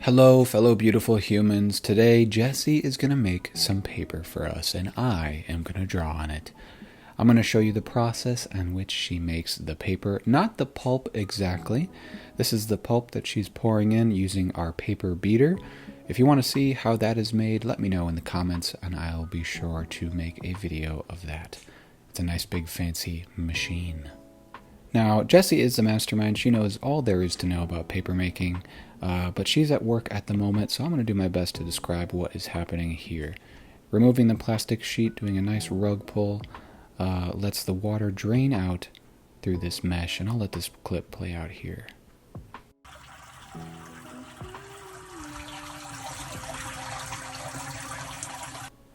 Hello, fellow beautiful humans. Today, Jessie is going to make some paper for us, and I am going to draw on it. I'm going to show you the process on which she makes the paper, not the pulp exactly. This is the pulp that she's pouring in using our paper beater. If you want to see how that is made, let me know in the comments, and I'll be sure to make a video of that. It's a nice big fancy machine. Now, Jessie is the mastermind. She knows all there is to know about paper making, but she's at work at the moment, so I'm going to do my best to describe what is happening here. Removing the plastic sheet, doing a nice rug pull, lets the water drain out through this mesh, and I'll let this clip play out here.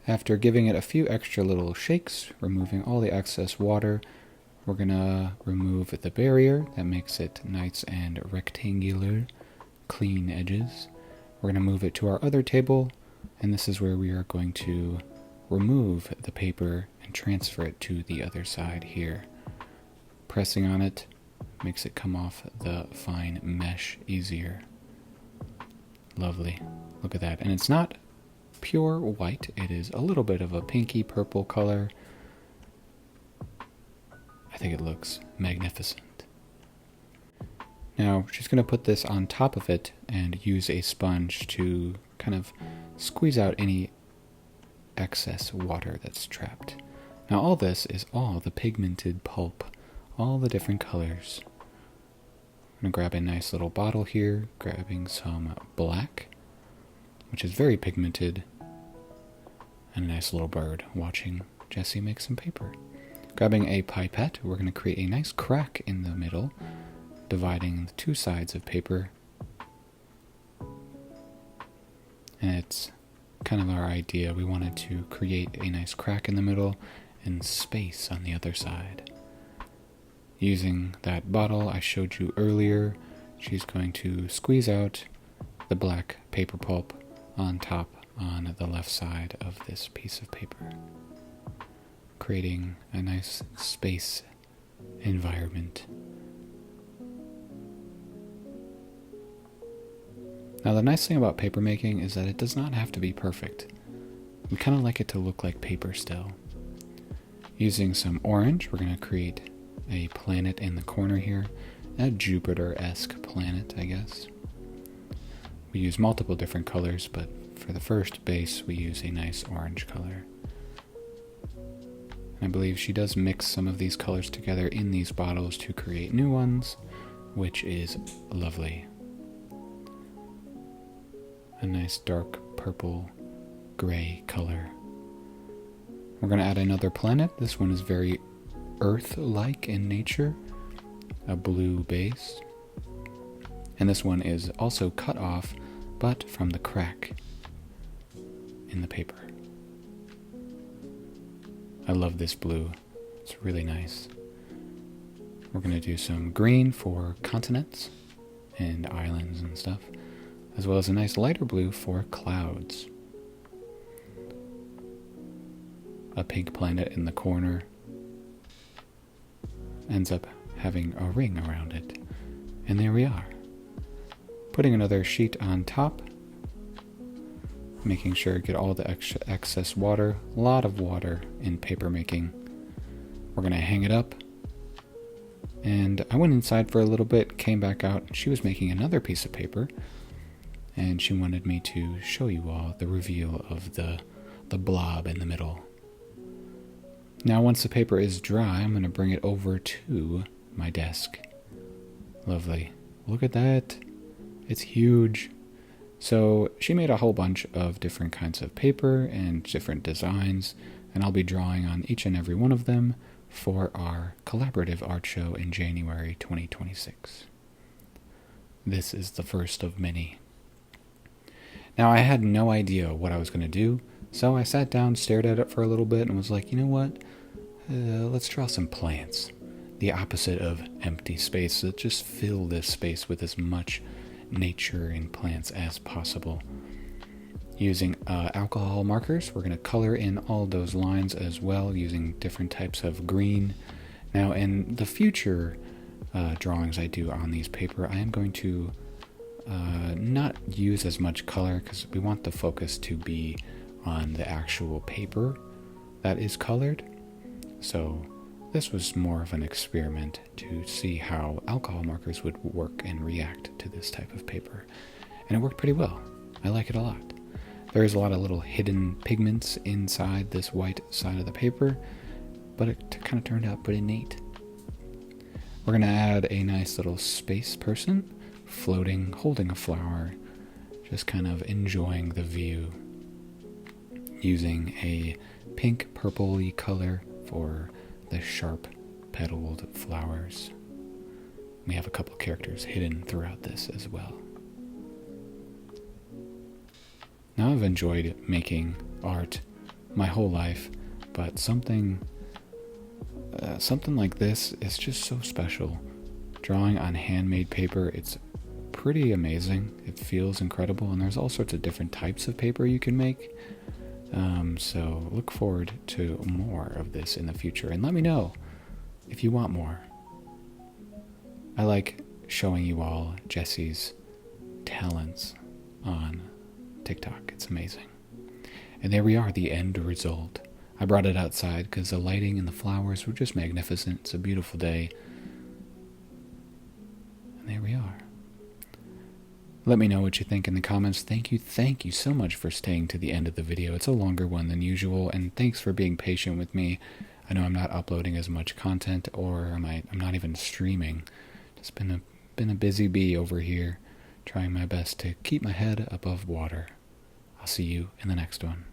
After giving it a few extra little shakes, removing all the excess water, we're going to remove the barrier that makes it nice and rectangular, clean edges. We're going to move it to our other table, and this is where we are going to remove the paper and transfer it to the other side here. Pressing on it makes it come off the fine mesh easier. Lovely. Look at that. And it's not pure white. It is a little bit of a pinky purple color. I think it looks magnificent. Now, she's going to put this on top of it and use a sponge to kind of squeeze out any excess water that's trapped. Now, all this is all the pigmented pulp, all the different colors. I'm going to grab a nice little bottle here, grabbing some black, which is very pigmented, and a nice little bird watching Jessie make some paper. Grabbing a pipette, we're going to create a nice crack in the middle, dividing the two sides of paper. And it's kind of our idea. We wanted to create a nice crack in the middle and space on the other side. Using that bottle I showed you earlier, she's going to squeeze out the black paper pulp on top on the left side of this piece of paper, creating a nice space environment. Now, the nice thing about paper making is that it does not have to be perfect. We kind of like it to look like paper still. Using some orange, we're going to create a planet in the corner here, a Jupiter-esque planet, I guess. We use multiple different colors, but for the first base, we use a nice orange color. I believe she does mix some of these colors together in these bottles to create new ones, which is lovely. A nice dark purple gray color. We're going to add another planet. This one is very Earth-like in nature, a blue base. And this one is also cut off, but from the crack in the paper. I love this blue. It's really nice. We're going to do some green for continents and islands and stuff, as well as a nice lighter blue for clouds. A pink planet in the corner ends up having a ring around it. And there we are. Putting another sheet on top, making sure to get all the excess water. A lot of water in paper making. We're going to hang it up. And I went inside for a little bit, came back out. She was making another piece of paper, and she wanted me to show you all the reveal of the blob in the middle. Now, once the paper is dry, I'm going to bring it over to my desk. Lovely. Look at that. It's huge. So she made a whole bunch of different kinds of paper and different designs, and I'll be drawing on each and every one of them for our collaborative art show in January 2026. This is the first of many. Now, I had no idea what I was going to do, so I sat down, stared at it for a little bit, and was like, you know what? Let's draw some plants. The opposite of empty space. Let's just fill this space with as much nature and plants as possible. Using alcohol markers, we're going to color in all those lines as well, using different types of green. Now, in the future drawings I do on these paper, I am going to not use as much color because we want the focus to be on the actual paper that is colored. So this was more of an experiment to see how alcohol markers would work and react to this type of paper. And it worked pretty well. I like it a lot. There is a lot of little hidden pigments inside this white side of the paper, but it kind of turned out pretty neat. We're going to add a nice little space person floating, holding a flower, just kind of enjoying the view, using a pink purpley color for the sharp petaled flowers. We have a couple characters hidden throughout this as well. Now, I've enjoyed making art my whole life, but something like this is just so special. Drawing on handmade paper, it's pretty amazing. It feels incredible, and there's all sorts of different types of paper you can make. So look forward to more of this in the future, and let me know if you want more. I like showing you all Jesse's talents on TikTok. It's amazing. And there we are, the end result. I brought it outside because the lighting and the flowers were just magnificent. It's a beautiful day. And there we are. Let me know what you think in the comments. Thank you so much for staying to the end of the video. It's a longer one than usual, and thanks for being patient with me. I know I'm not uploading as much content, or I'm not even streaming. Just been a busy bee over here, trying my best to keep my head above water. I'll see you in the next one.